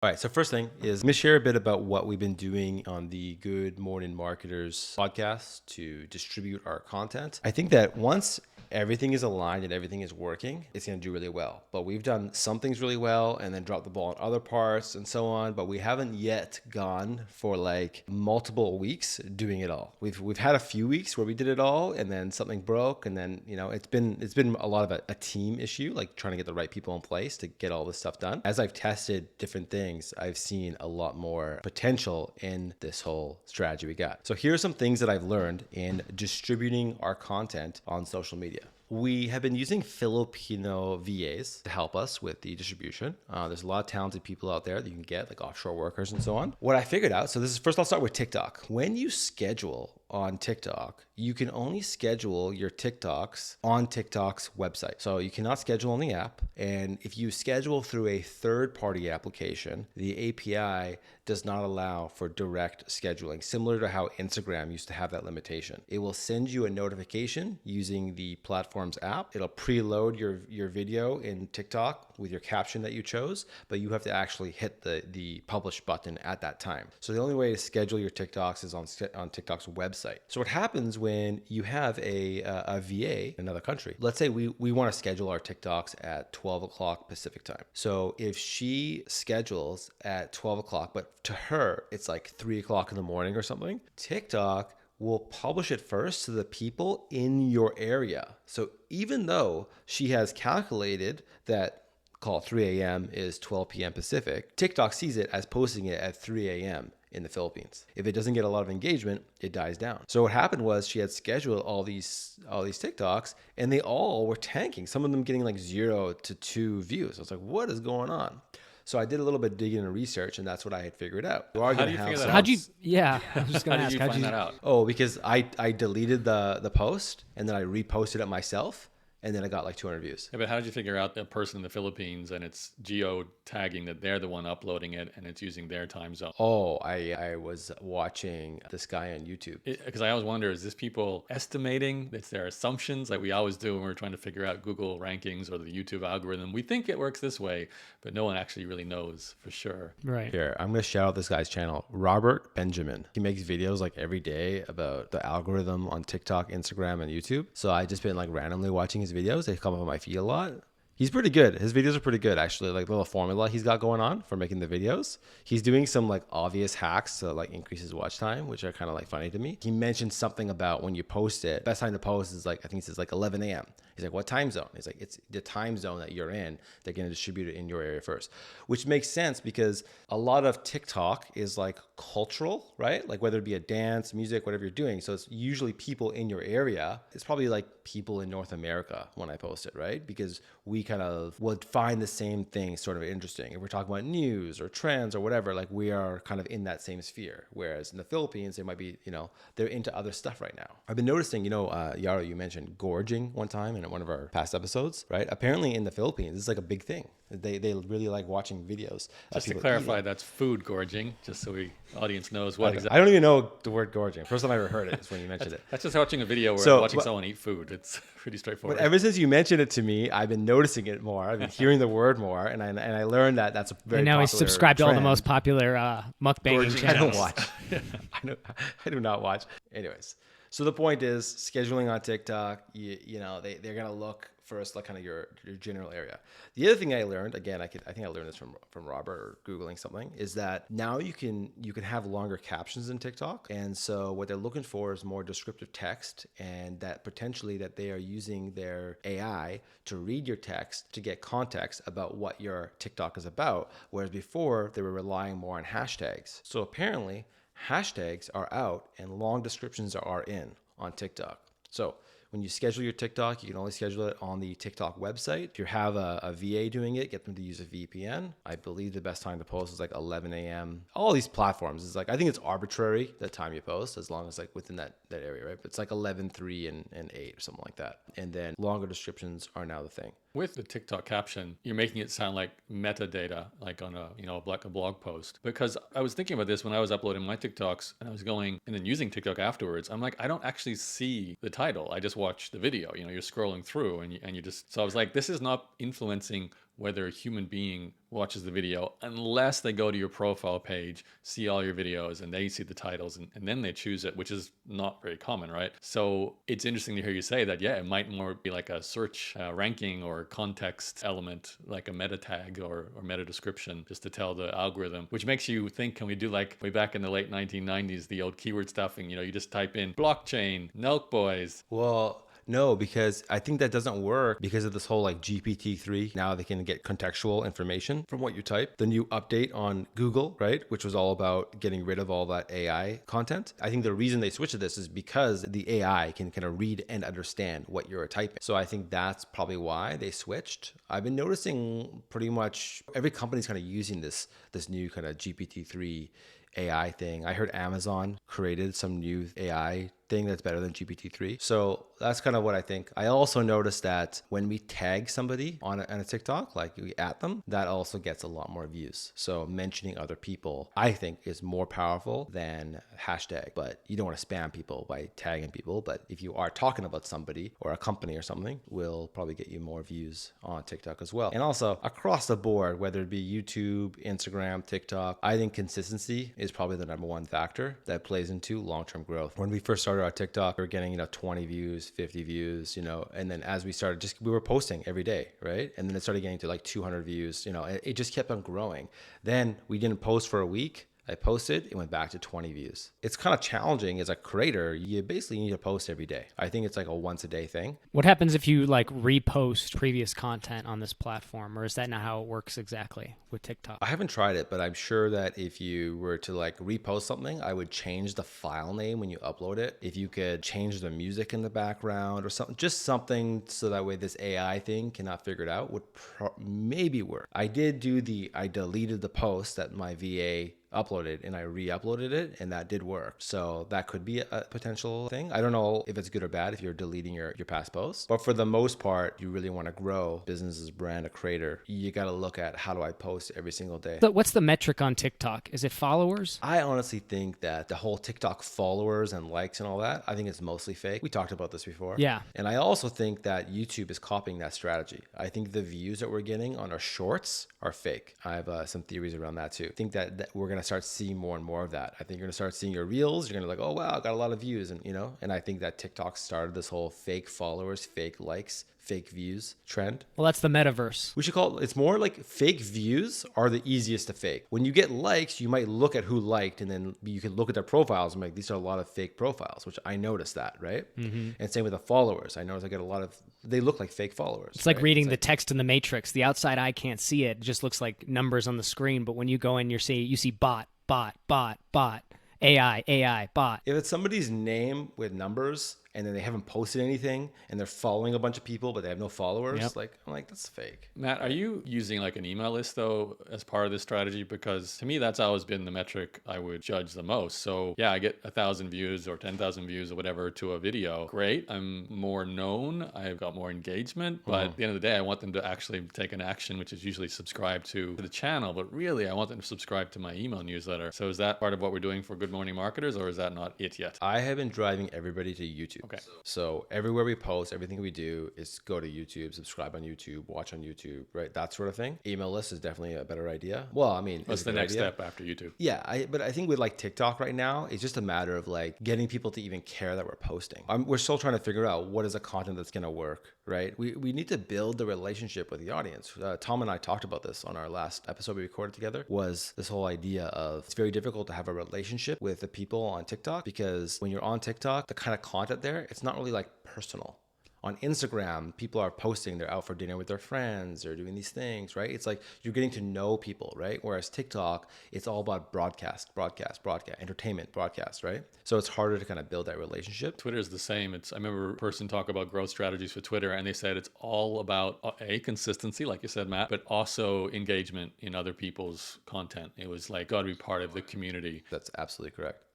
All right. So first thing is, let me share a bit about what we've been doing on the Good Morning Marketers podcast to distribute our content. I think that once everything is aligned and everything is working, it's going to do really well. But we've done some things really well and then dropped the ball on other parts and so on. But we haven't yet gone for like multiple weeks doing it all. We've had a few weeks where we did it all and then something broke, and then it's been a lot of a team issue, like trying to get the right people in place to get all this stuff done. As I've tested different things, I've seen a lot more potential in this whole strategy we got. So here are some things that I've learned in distributing our content on social media. We have been using Filipino VAs to help us with the distribution. There's a lot of talented people out there that you can get, like offshore workers and so on. What I figured out, so this is first, I'll start with TikTok. When you schedule on TikTok, you can only schedule your TikToks on TikTok's website. So you cannot schedule on the app. And if you schedule through a third-party application, the API does not allow for direct scheduling, similar to how Instagram used to have that limitation. It will send you a notification using the platform's app. It'll preload your video in TikTok with your caption that you chose, but you have to actually hit the publish button at that time. So the only way to schedule your TikToks is on TikTok's website. So what happens when you have a VA in another country? Let's say we want to schedule our TikToks at 12 o'clock Pacific time. So if she schedules at 12 o'clock, but to her, it's like 3 o'clock in the morning or something, TikTok will publish it first to the people in your area. So even though she has calculated that, call it 3 a.m. is 12 p.m. Pacific, TikTok sees it as posting it at 3 a.m. in the Philippines. If it doesn't get a lot of engagement, it dies down. So what happened was she had scheduled all these TikToks and they all were tanking. Some of them getting like 0 to 2 views. I was like, what is going on? So I did a little bit of digging and research, and that's what I had figured out. How do you figure that out? How'd you? Yeah, I was just gonna How ask. did you find that out? Oh, because I deleted the post and then I reposted it myself. And then I got like 200 views. Yeah, but how did you figure out the person in the Philippines and it's geo tagging that they're the one uploading it and it's using their time zone? Oh, I was watching this guy on YouTube. Because I always wonder, is this people estimating? It's their assumptions like we always do when we're trying to figure out Google rankings or the YouTube algorithm. We think it works this way, but no one actually really knows for sure. Right. Here, I'm going to shout out this guy's channel, Robert Benjamin. He makes videos like every day about the algorithm on TikTok, Instagram, and YouTube. So I just been like randomly watching his videos. They come up on my feed a lot. He's pretty good. His videos are pretty good, actually. Like the little formula he's got going on for making the videos. He's doing some like obvious hacks to like increase his watch time, which are kind of like funny to me. He mentioned something about when you post it, best time to post is like, I think he says like 11 a.m. He's like, what time zone? He's like, it's the time zone that you're in. They're going to distribute it in your area first, which makes sense because a lot of TikTok is like cultural, right? Like whether it be a dance, music, whatever you're doing. So it's usually people in your area. It's probably like people in North America when I post it, right? Because we kind of would find the same thing sort of interesting. If we're talking about news or trends or whatever, like we are kind of in that same sphere. Whereas in the Philippines, they might be, they're into other stuff right now. I've been noticing, Yaro, you mentioned gorging one time in one of our past episodes, right? Apparently in the Philippines, it's like a big thing. They really like watching videos. Just to clarify, that's food gorging, just so the audience knows what exactly. I don't even know the word gorging. First time I ever heard it is when you mentioned it. That's just watching a video where watching someone eat food. It's pretty straightforward. But ever since you mentioned it to me, I've been noticing it more. I've been hearing the word more, and I learned that that's a very popular And now he's subscribed to all the trend. most popular mukbanging I don't channels. watch. I do not watch. Anyways, so the point is scheduling on TikTok. They're gonna look first like kind of your general area. The other thing I learned, again, I think I learned this from Robert or Googling something, is that now you can have longer captions in TikTok. And so what they're looking for is more descriptive text, and that potentially that they are using their AI to read your text to get context about what your TikTok is about. Whereas before they were relying more on hashtags. So apparently hashtags are out and long descriptions are in on TikTok. So when you schedule your TikTok, you can only schedule it on the TikTok website. If you have a VA doing it, get them to use a VPN. I believe the best time to post is like 11 a.m. All these platforms is like, I think it's arbitrary the time you post as long as like within that area, right? But it's like 11, 3, and 8 or something like that. And then longer descriptions are now the thing. With the TikTok caption, you're making it sound like metadata, like on a blog post. Because I was thinking about this when I was uploading my TikToks and I was going and then using TikTok afterwards. I'm like, I don't actually see the title. I just watch the video. You're scrolling through and you just. So I was like, this is not influencing whether a human being watches the video unless they go to your profile page, see all your videos, and they see the titles, and then they choose it, which is not very common, right? So it's interesting to hear you say that, yeah, it might more be like a search ranking or context element, like a meta tag or meta description, just to tell the algorithm, which makes you think, can we do like way back in the late 1990s, the old keyword stuffing, you just type in blockchain, milk boys. Well, no, because I think that doesn't work because of this whole like GPT-3. Now they can get contextual information from what you type. The new update on Google, right, which was all about getting rid of all that AI content. I think the reason they switched to this is because the AI can kind of read and understand what you're typing. So I think that's probably why they switched. I've been noticing pretty much every company's kind of using this new kind of GPT-3 AI thing. I heard Amazon created some new AI thing that's better than GPT-3. So that's kind of what I think. I also noticed that when we tag somebody on a TikTok, like we at them, that also gets a lot more views. So mentioning other people, I think, is more powerful than hashtag. But you don't want to spam people by tagging people. But if you are talking about somebody or a company or something, will probably get you more views on TikTok as well. And also across the board, whether it be YouTube, Instagram, TikTok, I think consistency is probably the number one factor that plays into long-term growth. When we first started our TikTok, we were getting 20 views, 50 views, and then as we started, we were posting every day, right? And then it started getting to like 200 views, it just kept on growing. Then we didn't post for a week. I posted, it went back to 20 views. It's kind of challenging as a creator. You basically need to post every day. I think it's like a once a day thing. What happens if you like repost previous content on this platform, or is that not how it works exactly with TikTok? I haven't tried it, but I'm sure that if you were to like repost something, I would change the file name when you upload it. If you could change the music in the background or something, just something so that way this AI thing cannot figure it out would maybe work. I deleted the post that my VA uploaded and I re-uploaded it, and that did work. So that could be a potential thing. I don't know if it's good or bad if you're deleting your past posts, but for the most part, you really want to grow business as brand, a creator. You got to look at how do I post every single day. So what's the metric on TikTok? Is it followers? I honestly think that the whole TikTok followers and likes and all that, I think it's mostly fake. We talked about this before. Yeah. And I also think that YouTube is copying that strategy. I think the views that we're getting on our shorts are fake. I have some theories around that too. I think that we're going to start seeing more and more of that. I think you're going to start seeing your reels. You're going to like, oh, wow, I got a lot of views. And I think that TikTok started this whole fake followers, fake likes, fake views trend. Well, that's the metaverse. We should call it's more like fake views are the easiest to fake. When you get likes, you might look at who liked, and then you can look at their profiles and be like, these are a lot of fake profiles, which I noticed that, right? Mm-hmm. And same with the followers. I noticed I get a lot of, they look like fake followers. It's like reading the text in the Matrix. The outside eye can't see it. It just looks like numbers on the screen. But when you go in, you see bot, AI, bot. If it's somebody's name with numbers and then they haven't posted anything and they're following a bunch of people but they have no followers, I'm like, that's fake. Matt, are you using like an email list though as part of this strategy? Because to me, that's always been the metric I would judge the most. So yeah, I get 1,000 views or 10,000 views or whatever to a video. Great. I'm more known. I've got more engagement. But at the end of the day, I want them to actually take an action, which is usually subscribe to the channel. But really, I want them to subscribe to my email newsletter. So is that part of what we're doing for Good Morning Marketers, or is that not it yet? I have been driving everybody to YouTube. Okay. So everywhere we post, everything we do is go to YouTube, subscribe on YouTube, watch on YouTube, right? That sort of thing. Email list is definitely a better idea. Well, I mean, what's the next step after YouTube? Yeah, but I think with like TikTok right now, it's just a matter of like getting people to even care that we're posting. We're still trying to figure out what is the content that's going to work, right? We need to build the relationship with the audience. Tom and I talked about this on our last episode we recorded together, was this whole idea of it's very difficult to have a relationship with the people on TikTok, because when you're on TikTok, the kind of content there, it's not really like personal. On Instagram, people are posting they're out for dinner with their friends, they're doing these things, right? It's like you're getting to know people, right? Whereas TikTok, it's all about broadcast, entertainment, broadcast, right? So it's harder to kind of build that relationship. Twitter is the same. I remember a person talk about growth strategies for Twitter, and they said it's all about consistency, like you said, Matt, but also engagement in other people's content. It was like, got to be part of the community. That's absolutely correct.